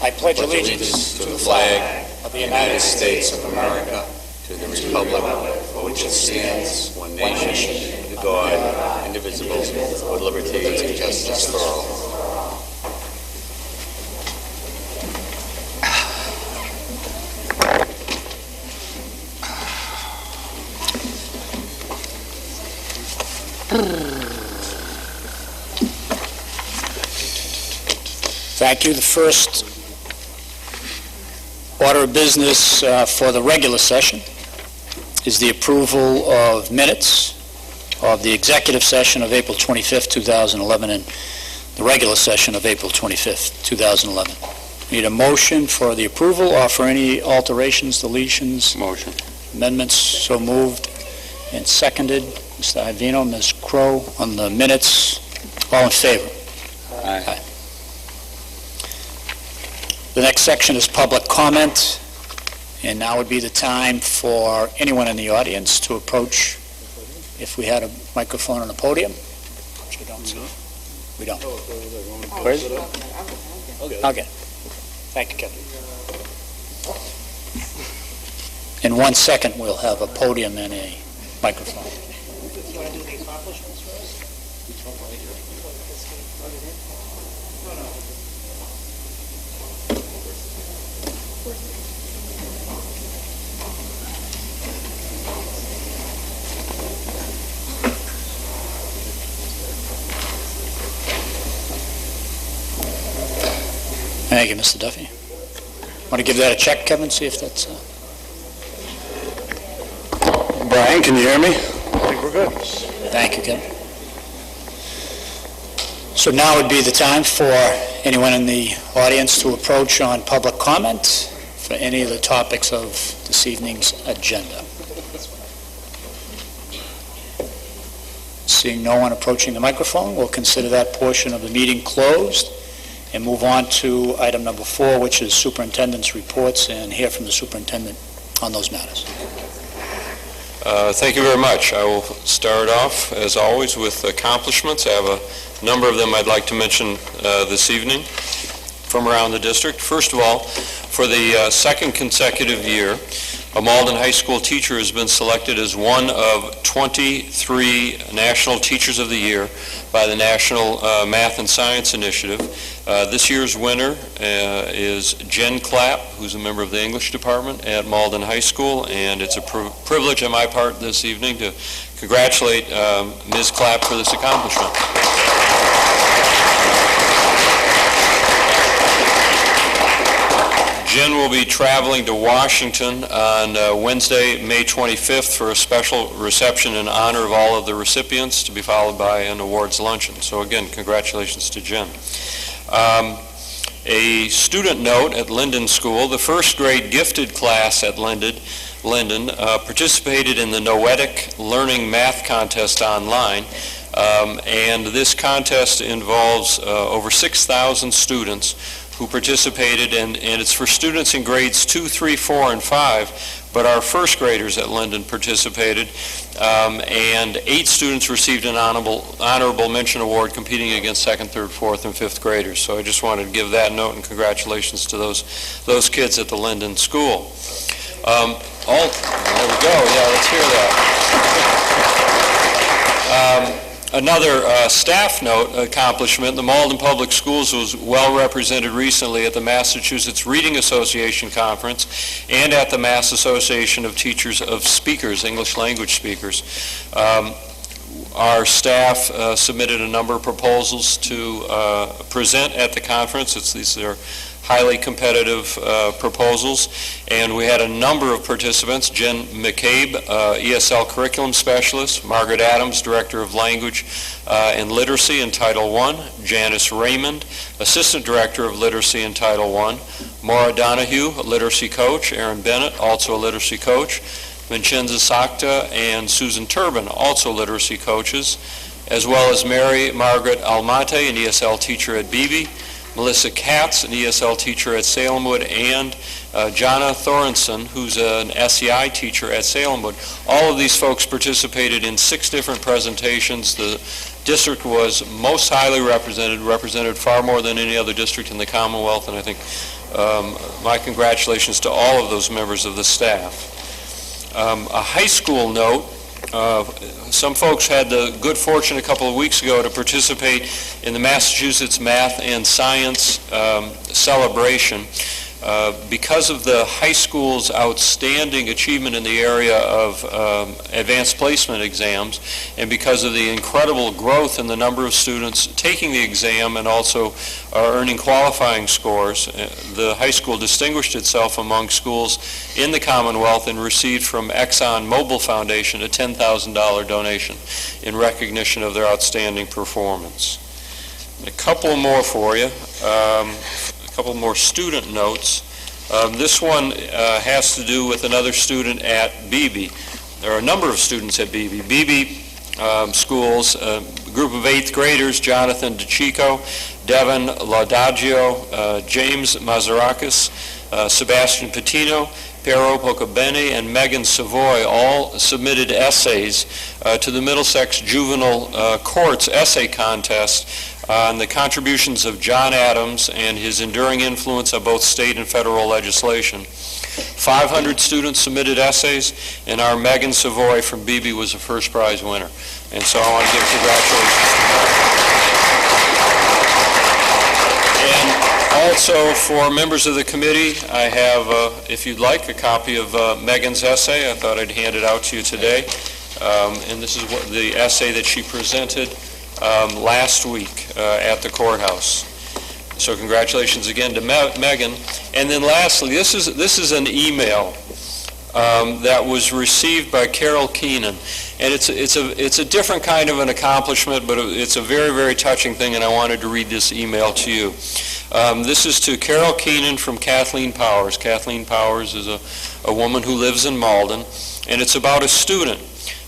I pledge allegiance to the flag of the United States of America, to the republic for which it stands, one nation, under God, indivisible, with liberty and justice for all. Thank you. The first order of business for the regular session is the approval of minutes of the executive session of April 25th, 2011, and the regular session of April 25th, 2011. Need a motion for the approval or for any alterations, deletions? Motion. Amendments? So moved and seconded. Mr. Ivino, Ms. Crow, on the minutes. All in favor? Aye. Aye. The next section is public comment, and now would be the time for anyone in the audience to approach, if we had a microphone on the podium, which I don't see. We don't. Where is it? Okay. Thank you, Kevin. In 1 second, we'll have a podium and a microphone. You want to do the accomplishments first? Thank you, Mr. Duffy. Want to give that a check, Kevin, see if that's... Brian, can you hear me? I think we're good. Thank you, Kevin. So now would be the time for anyone in the audience to approach on public comment for any of the topics of this evening's agenda. Seeing no one approaching the microphone, we'll consider that portion of the meeting closed and move on to item number 4, which is superintendent's reports, and hear from the superintendent on those matters. Thank you very much. I will start off, as always, with accomplishments. I have a number of them I'd like to mention this evening from around the district. First of all, for the second consecutive year, a Malden High School teacher has been selected as one of 23 National Teachers of the Year by the National Math and Science Initiative. This year's winner is Jen Clapp, who's a member of the English department at Malden High School, and it's a privilege on my part this evening to congratulate Ms. Clapp for this accomplishment. Jen will be traveling to Washington on Wednesday, May 25th for a special reception in honor of all of the recipients, to be followed by an awards luncheon. So again, congratulations to Jen. A student note at Linden School: the first grade gifted class at Linden participated in the Noetic Learning Math Contest online, and this contest involves over 6,000 students who participated, and it's for students in grades 2, 3, 4, and 5, but our first graders at Linden participated, and 8 students received an honorable mention award competing against 2nd, 3rd, 4th, and 5th graders. So I just wanted to give that note and congratulations to those kids at the Linden School. There we go. Yeah, let's hear that. Another staff note accomplishment: the Malden Public Schools was well represented recently at the Massachusetts Reading Association Conference and at the Mass Association of Teachers of Speakers, English language speakers. Our staff submitted a number of proposals to present at the conference. These are highly competitive proposals, and we had a number of participants: Jen McCabe, ESL Curriculum Specialist; Margaret Adams, Director of Language and Literacy in Title I; Janice Raymond, Assistant Director of Literacy in Title I; Maura Donahue, a Literacy Coach; Aaron Bennett, also a Literacy Coach; Vincenza Sakta and Susan Turbin, also Literacy Coaches, as well as Mary Margaret Almate, an ESL teacher at Beebe; Melissa Katz, an ESL teacher at Salemwood, and Jonna Thorenson, who's an SEI teacher at Salemwood. All of these folks participated in 6 different presentations. The district was most highly represented far more than any other district in the Commonwealth, and I think my congratulations to all of those members of the staff. A high school note, some folks had the good fortune a couple of weeks ago to participate in the Massachusetts Math and Science celebration. Because of the high school's outstanding achievement in the area of advanced placement exams, and because of the incredible growth in the number of students taking the exam and also earning qualifying scores, the high school distinguished itself among schools in the Commonwealth and received from Exxon Mobil Foundation a $10,000 donation in recognition of their outstanding performance. A couple more for you. A couple more student notes. This one has to do with another student at Beebe. There are a number of students at Beebe. Beebe schools, a group of 8th graders, Jonathan DeChico, Devin Laudagio, James Mazarakis, Sebastian Patino, Pero Pocabene, and Megan Savoy all submitted essays to the Middlesex Juvenile Courts Essay Contest on the contributions of John Adams and his enduring influence on both state and federal legislation. 500 students submitted essays, and our Megan Savoy from Beebe was a first prize winner. And so I want to give congratulations to her. And also for members of the committee, I have, if you'd like, a copy of Megan's essay. I thought I'd hand it out to you today. And this is what the essay that she presented last week at the courthouse. So congratulations again to Megan. And then lastly, this is an email that was received by Carol Keenan, and it's a different kind of an accomplishment, but it's a very, very touching thing, and I wanted to read this email to you. This is to Carol Keenan from Kathleen Powers. Kathleen Powers is a woman who lives in Malden, and it's about a student.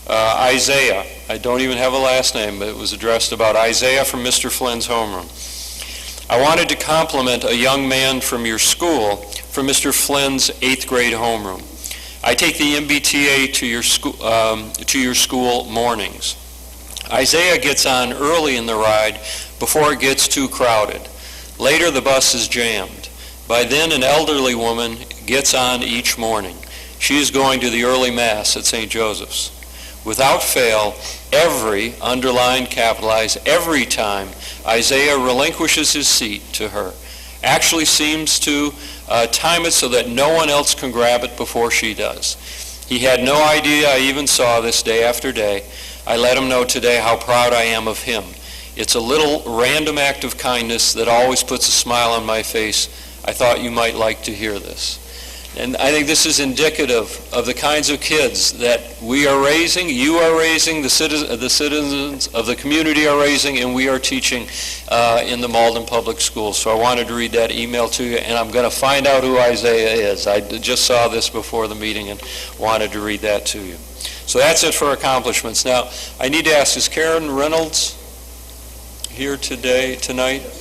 Isaiah. I don't even have a last name, but it was addressed about Isaiah from Mr. Flynn's homeroom. I wanted to compliment a young man from your school from Mr. Flynn's 8th grade homeroom. I take the MBTA to your school mornings. Isaiah gets on early in the ride before it gets too crowded. Later the bus is jammed. By then an elderly woman gets on each morning. She is going to the early Mass at St. Joseph's. Without fail, every, underlined, capitalized, every time Isaiah relinquishes his seat to her, actually seems to time it so that no one else can grab it before she does. He had no idea I even saw this day after day. I let him know today how proud I am of him. It's a little random act of kindness that always puts a smile on my face. I thought you might like to hear this. And I think this is indicative of the kinds of kids that we are raising, you are raising, the citizens of the community are raising, and we are teaching in the Malden Public Schools. So I wanted to read that email to you, and I'm going to find out who Isaiah is. I just saw this before the meeting and wanted to read that to you. So that's it for accomplishments. Now, I need to ask, is Karen Reynolds here tonight?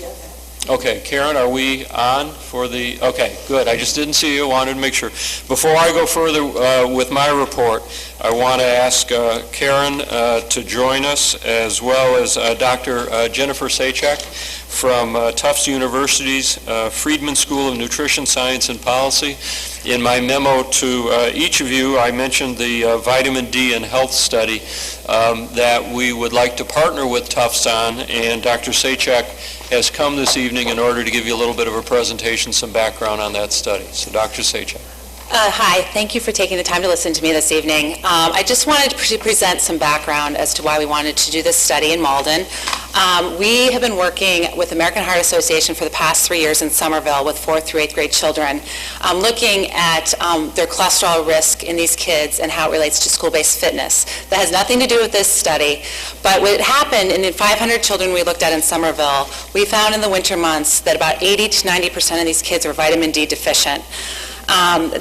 Okay, Karen, are we on for the, okay, good. I just didn't see you, wanted to make sure. Before I go further with my report, I want to ask Karen to join us, as well as Dr. Jennifer Sachek from Tufts University's Friedman School of Nutrition Science and Policy. In my memo to each of you, I mentioned the vitamin D and health study that we would like to partner with Tufts on, and Dr. Sachek has come this evening in order to give you a little bit of a presentation, some background on that study. So Dr. Sachek. Hi, thank you for taking the time to listen to me this evening. I just wanted to present some background as to why we wanted to do this study in Malden. We have been working with the American Heart Association for the past 3 years in Somerville with 4th through 8th grade children, looking at their cholesterol risk in these kids and how it relates to school-based fitness. That has nothing to do with this study, but what happened in the 500 children we looked at in Somerville, we found in the winter months that about 80 to 90% of these kids were vitamin D deficient.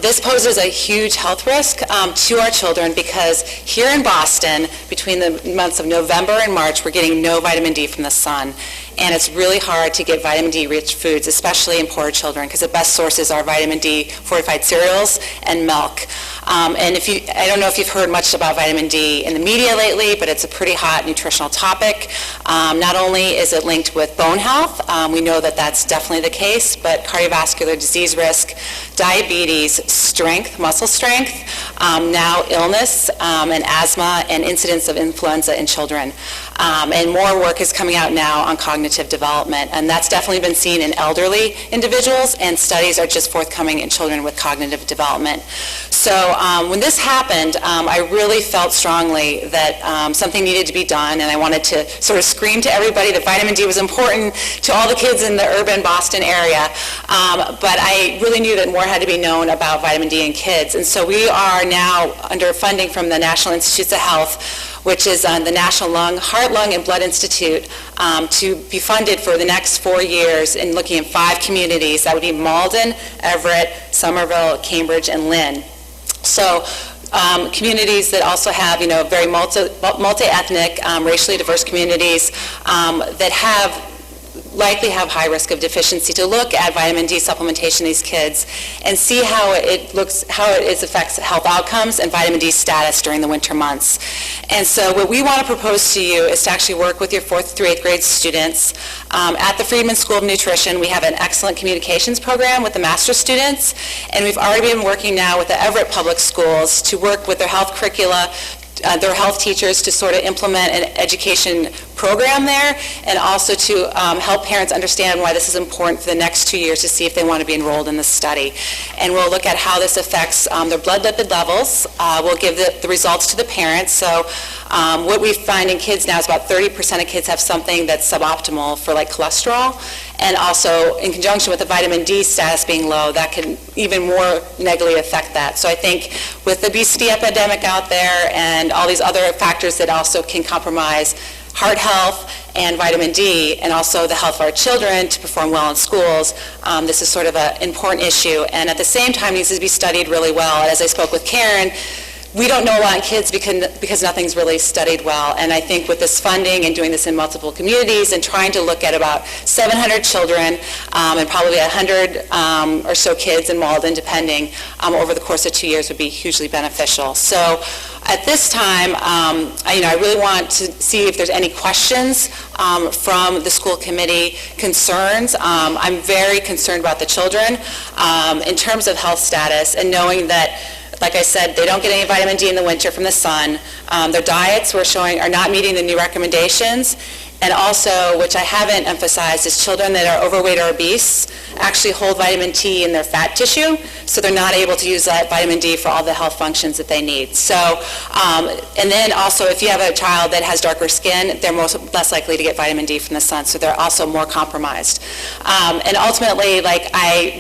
This poses a huge health risk to our children because here in Boston, between the months of November and March, we're getting no vitamin D from the sun. and it's really hard to get vitamin D-rich foods, especially in poor children, because the best sources are vitamin D fortified cereals and milk. And I don't know if you've heard much about vitamin D in the media lately, but it's a pretty hot nutritional topic. Not only is it linked with bone health, we know that that's definitely the case, but cardiovascular disease risk, diabetes, strength, muscle strength, now illness and asthma, and incidence of influenza in children. And more work is coming out now on cognitive development, and that's definitely been seen in elderly individuals, and studies are just forthcoming in children with cognitive development. So when this happened, I really felt strongly that something needed to be done, and I wanted to sort of scream to everybody that vitamin D was important to all the kids in the urban Boston area. But I really knew that more had to be known about vitamin D in kids, and so we are now under funding from the National Institutes of Health, which is the National Heart, Lung, and Blood Institute, to be funded for the next 4 years in looking at 5 communities. That would be Malden, Everett, Somerville, Cambridge, and Lynn. So communities that also have, very multi-ethnic, racially diverse communities that likely have high risk of deficiency, to look at vitamin D supplementation in these kids and see how it affects health outcomes and vitamin D status during the winter months. And so what we want to propose to you is to actually work with your 4th through 8th grade students. At the Friedman School of Nutrition, we have an excellent communications program with the master's students, and we've already been working now with the Everett Public Schools to work with their health curricula, their health teachers, to sort of implement an education program there, and also to help parents understand why this is important for the next 2 years to see if they want to be enrolled in this study. And we'll look at how this affects their blood lipid levels. We'll give the results to the parents. So what we find in kids now is about 30% of kids have something that's suboptimal for like cholesterol, and also in conjunction with the vitamin D status being low, that can even more negatively affect that. So I think with the obesity epidemic out there and all these other factors that also can compromise heart health and vitamin D, and also the health of our children to perform well in schools, this is sort of an important issue, and at the same time needs to be studied really well. And as I spoke with Karen, we don't know a lot in kids because nothing's really studied well. And I think with this funding and doing this in multiple communities and trying to look at about 700 children and probably 100 or so kids in Malden, depending, over the course of 2 years would be hugely beneficial. So at this time, I really want to see if there's any questions from the school committee, concerns. I'm very concerned about the children in terms of health status, and knowing that, like I said, they don't get any vitamin D in the winter from the sun. Their diets we're showing are not meeting the new recommendations. And also, which I haven't emphasized, is children that are overweight or obese actually hold vitamin D in their fat tissue, so they're not able to use that vitamin D for all the health functions that they need. So, and then also, if you have a child that has darker skin, they're less likely to get vitamin D from the sun, so they're also more compromised. And ultimately,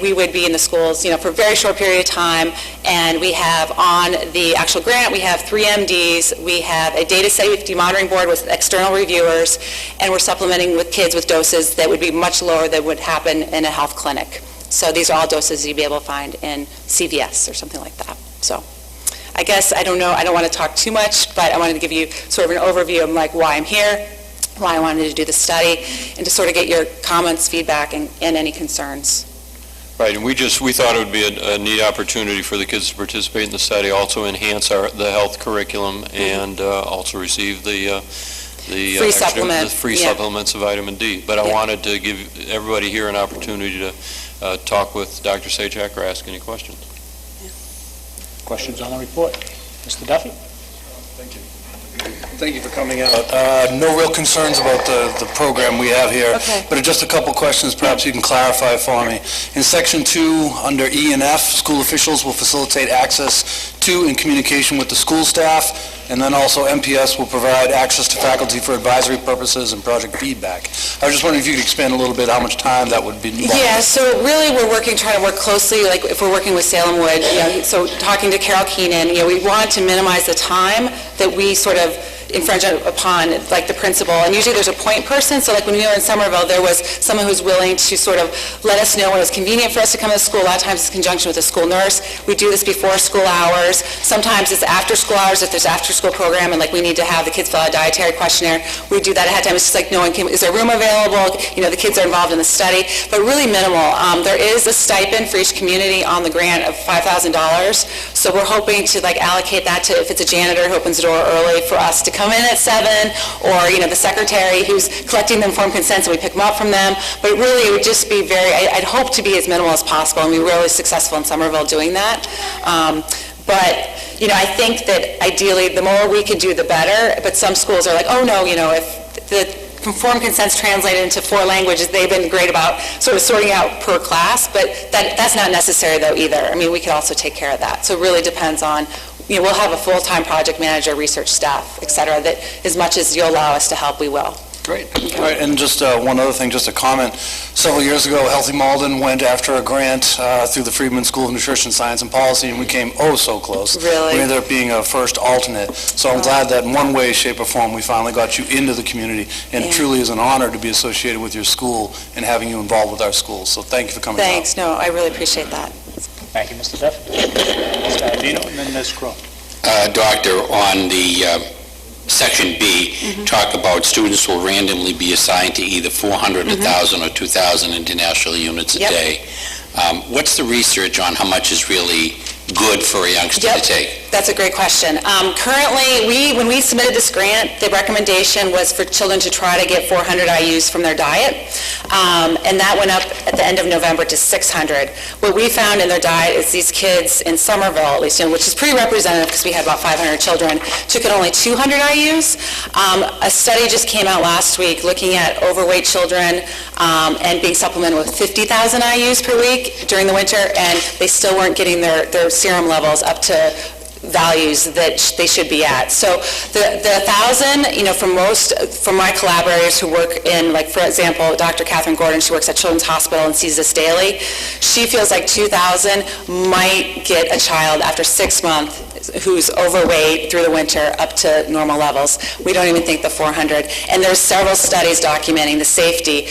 we would be in the schools, for a very short period of time, and we have on the actual grant, we have 3 MDs, we have a data safety monitoring board with external reviewers, and we're supplementing with kids with doses that would be much lower than would happen in a health clinic. So these are all doses you'd be able to find in CVS or something like that. So I guess, I don't know, I don't want to talk too much, but I wanted to give you sort of an overview of why I'm here, why I wanted to do the study, and to sort of get your comments, feedback, and any concerns. Right, and we thought it would be a neat opportunity for the kids to participate in the study, also enhance the health curriculum, and also receive the free supplement. The free supplements of vitamin D. But I wanted to give everybody here an opportunity to talk with Dr. Sajak or ask any questions. Questions on the report? Mr. Duffy? Thank you for coming out. No real concerns about the program we have here, but just a couple questions perhaps you can clarify for me. In Section 2, under E and F, school officials will facilitate access to and communication with the school staff, and then also MPS will provide access to faculty for advisory purposes and project feedback. I was just wondering if you could expand a little bit how much time that would be involved. Yeah, so really trying to work closely, like if we're working with Salem Wood, so talking to Carol Keenan, we want to minimize the time that we sort of infringe upon, like, the principal. And usually there's a point person, so like when we were in Somerville, there was someone who's willing to sort of let us know when it's convenient for us to come to school. A lot of times it's in conjunction with a school nurse. We do this before school hours. Sometimes it's after school hours if there's after-school program and, like, we need to have the kids fill out a dietary questionnaire. We do that ahead of time. It's just like knowing, is there room available? The kids are involved in the study, but really minimal. There is a stipend for each community on the grant of $5,000, so we're hoping to, like, allocate that to, if it's a janitor who opens the door early, for us to come in at 7, or, the secretary who's collecting the informed consents, and we pick them up from them. But really, it would just be I'd hope to be as minimal as possible, and we're really successful in Somerville doing that. But, I think that ideally, the more we can do, the better. But some schools are like, oh, no, if the informed consents translated into 4 languages, they've been great about sort of sorting out per class, but that's not necessary, though, either. I mean, we could also take care of that. So it really depends on, we'll have a full-time project manager, research staff, et cetera, that as much as you'll allow us to help, we will. Great. All right, and just one other thing, just a comment. Several years ago, Healthy Malden went after a grant through the Friedman School of Nutrition Science and Policy, and we came so close. Really? We ended up being a first alternate. So I'm glad that in one way, shape, or form, we finally got you into the community, and it truly is an honor to be associated with your school and having you involved with our school. So thank you for coming out. Thanks. No, I really appreciate that. Thank you, Mr. Duff. Mr. Iavino, and then Ms. Crowe. Doctor, on the Section B, talk about students will randomly be assigned to either 400, 1,000, or 2,000 international units a day. What's the research on how much is really good for a youngster to take? That's a great question. Currently, when we submitted this grant, the recommendation was for children to try to get 400 IUs from their diet, and that went up at the end of November to 600. What we found in their diet is these kids in Somerville, at least, which is pretty representative because we had about 500 children, took in only 200 IUs. A study just came out last week looking at overweight children and being supplemented with 50,000 IUs per week during the winter, and they still weren't getting their serum levels up to values that they should be at. So the 1,000, from my collaborators who work in, like, for example, Dr. Catherine Gordon, she works at Children's Hospital and sees this daily. She feels like 2,000 might get a child after 6 months who's overweight through the winter up to normal levels. We don't even think the 400. And there's several studies documenting the safety.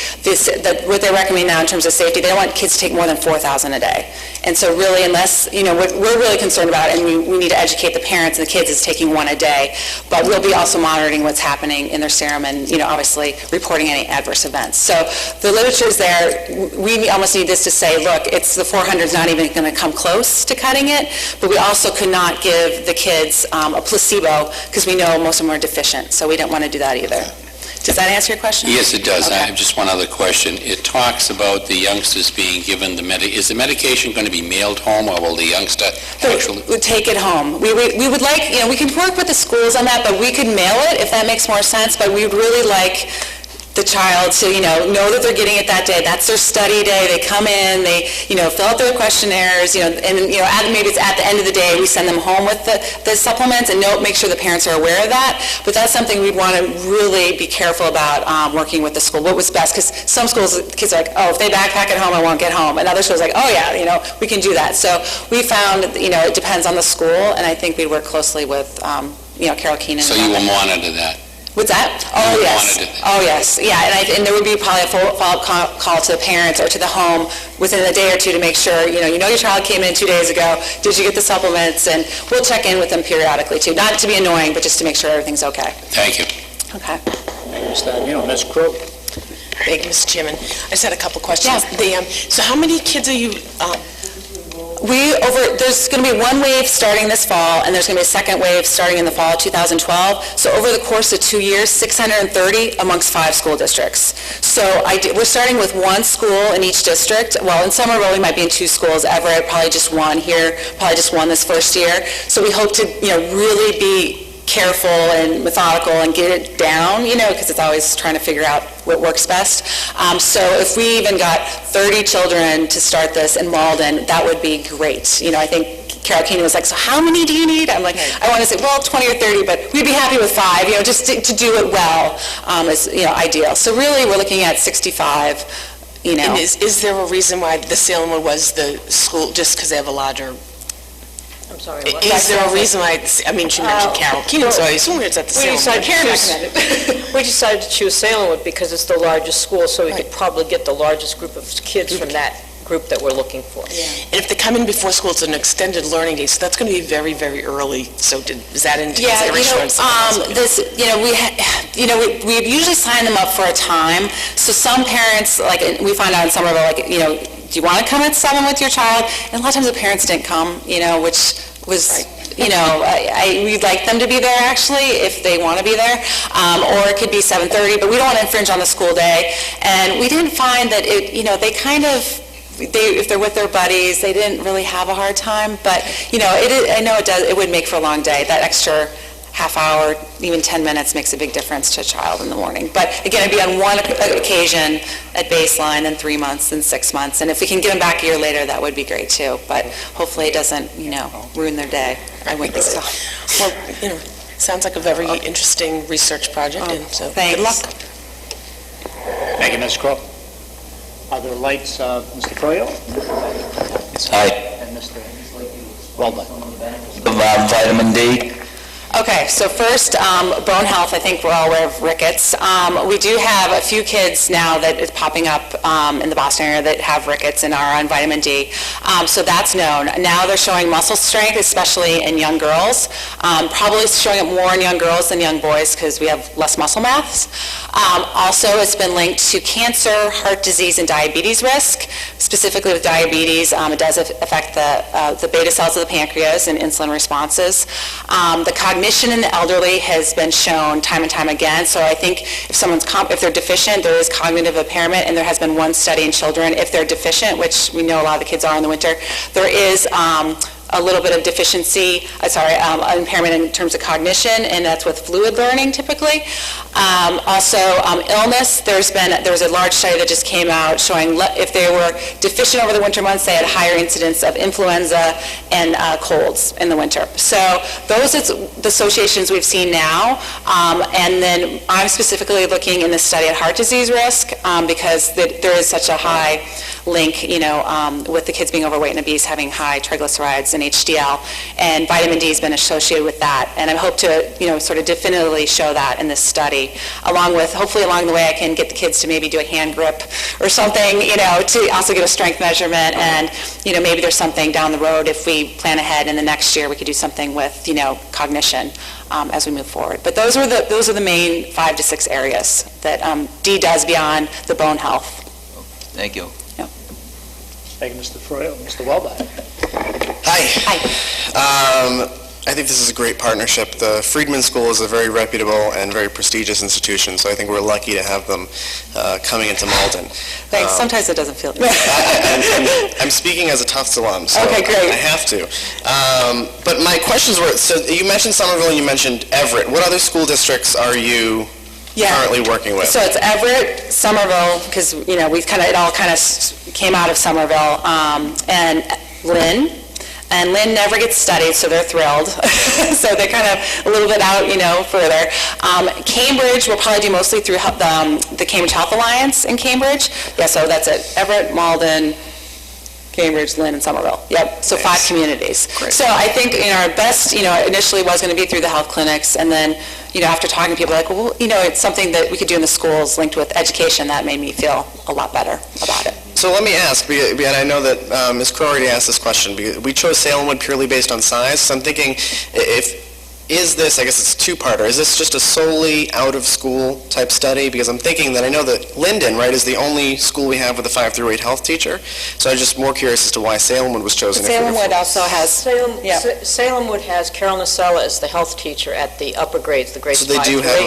What they recommend now in terms of safety, they don't want kids to take more than 4,000 a day. And so really, unless, what we're really concerned about, and we need to educate the parents and the kids, is taking 1 a day. But we'll be also monitoring what's happening in their serum and, obviously reporting any adverse events. So the literature is there. We almost need this to say, look, the 400 is not even going to come close to cutting it, but we also could not give the kids a placebo because we know most of them are deficient, so we don't want to do that either. Does that answer your question? Yes, it does. Okay. I have just one other question. It talks about the youngsters being given is the medication going to be mailed home, or will the youngster actually... We'll take it home. We would like, we can work with the schools on that, but we could mail it if that makes more sense, but we would really like the child to, know that they're getting it that day. That's their study day. They come in, they, fill out their questionnaires, and, maybe it's at the end of the day, we send them home with the supplements and make sure the parents are aware of that. But that's something we'd want to really be careful about working with the school. What was best? Because some schools, kids are like, if they backpack at home, I won't get home. And other schools are like, we can do that. So we found, it depends on the school, and I think we'd work closely with, Carol Keenan. So you will monitor that? What's that? Oh, yes. Oh, yes. Yeah, and there would be probably a follow-up call to the parents or to the home within a day or two to make sure, your child came in 2 days ago, did you get the supplements? And we'll check in with them periodically, too. Not to be annoying, but just to make sure everything's okay. Thank you. Okay. Thank you, Mr. Iavino. Ms. Crowe. Thank you, Mr. Chairman. I just had a couple questions. Yeah. So how many kids are you... There's going to be one wave starting this fall, and there's going to be a second wave starting in the fall of 2012. So over the course of 2 years, 630 amongst 5 school districts. So we're starting with 1 school in each district. Well, in Somerville, we might be in 2 schools. Everett, probably just 1 here, probably just 1 this first year. So we hope to, really be careful and methodical and get it down, because it's always trying to figure out what works best. So if we even got 30 children to start this in Malden, that would be great. I think Carol Keenan was like, so how many do you need? I'm like, I want to say, 20 or 30, but we'd be happy with 5, just to do it well is, ideal. So really, we're looking at 65, And is there a reason why the Salem one was the school, just because they have a larger I'm sorry, what? Is there a reason why, she mentioned Carol Keenan, so I assume it's at the We Salem. decided to choose, we decided to choose Salemwood because it's the largest school, so we could probably get the largest group of kids from that group that we're looking for. And if they come in before school, it's an extended learning day, so that's going to be very, very early. So is that into consideration? We usually sign them up for a time. So some parents, like, we find out in Somerville, like, do you want to come at 7 with your child? And a lot of times the parents didn't come, which was, we'd like them to be there, actually, if they want to be there. Or it could be 7:30, but we don't want to infringe on the school day. And we didn't find that they kind of, if they're with their buddies, they didn't really have a hard time. But, I know it would make for a long day. That extra half hour, even 10 minutes makes a big difference to a child in the morning. But again, it'd be on one occasion at baseline, then 3 months, then 6 months. And if we can get them back a year later, that would be great too. But hopefully it doesn't, ruin their day. I wouldn't think so. Well, sounds like a very interesting research project, and so Thanks. good luck. Thank you, Ms. Crowe. Are there lights, Mr. Froyo? Hi, And Mr. Weldon. vitamin D. Okay, so first, bone health, I think we're all aware of rickets. We do have a few kids now that is popping up in the Boston area that have rickets and are on vitamin D. So that's known. Now they're showing muscle strength, especially in young girls. Probably showing it more in young girls than young boys because we have less muscle mass. Also, it's been linked to cancer, heart disease, and diabetes risk. Specifically with diabetes, it does affect the beta cells of the pancreas and insulin responses. The cognition in the elderly has been shown time and time again. So I think if they're deficient, there is cognitive impairment, and there has been one study in children. If they're deficient, which we know a lot of the kids are in the winter, there is a little bit of impairment in terms of cognition, and that's with fluid learning typically. Also, illness, there was a large study that just came out showing if they were deficient over the winter months, they had higher incidence of influenza and colds in the winter. So those are the associations we've seen now. And then I'm specifically looking in this study at heart disease risk because there is such a high link, with the kids being overweight and obese, having high triglycerides and HDL, and vitamin D has been associated with that. And I hope to, sort of definitively show that in this study, along with, hopefully along the way, I can get the kids to maybe do a hand grip or something, to also get a strength measurement. And, maybe there's something down the road if we plan ahead in the next year, we could do something with, cognition as we move forward. But those are the main 5 to 6 areas that D does beyond the bone health. Thank you. Thank you, Mr. Froyo. Mr. Weldon. Hi. I think this is a great partnership. The Friedman School is a very reputable and very prestigious institution, so I think we're lucky to have them coming into Malden. Thanks. Sometimes it doesn't feel. I'm speaking as a Tufts alum, so Okay, great. I have to. But my questions were, so you mentioned Somerville and you mentioned Everett. What other school districts are you currently working with? So it's Everett, Somerville, because, it all kind of came out of Somerville, and Lynn. And Lynn never gets studied, so they're thrilled. So they're kind of a little bit out, further. Cambridge, we'll probably do mostly through the Cambridge Health Alliance in Cambridge. Yeah, so that's it. Everett, Malden, Cambridge, Lynn, and Somerville. Yep, so 5 communities. Great. So I think, our best, initially was going to be through the health clinics, and then, after talking to people, like, well, it's something that we could do in the schools linked with education. That made me feel a lot better about it. So let me ask, and I know that Ms. Crowe already asked this question, because we chose Salemwood purely based on size, so I'm thinking, is this, I guess it's a two-parter, is this just a solely out-of-school type study? Because I'm thinking that I know that Linden, right, is the only school we have with a 5 through 8 health teacher, so I'm just more curious as to why Salemwood was chosen. Salemwood also has, Salemwood has Carol Nacella as the health teacher at the upper grades, the grades So they 5 do through have 8.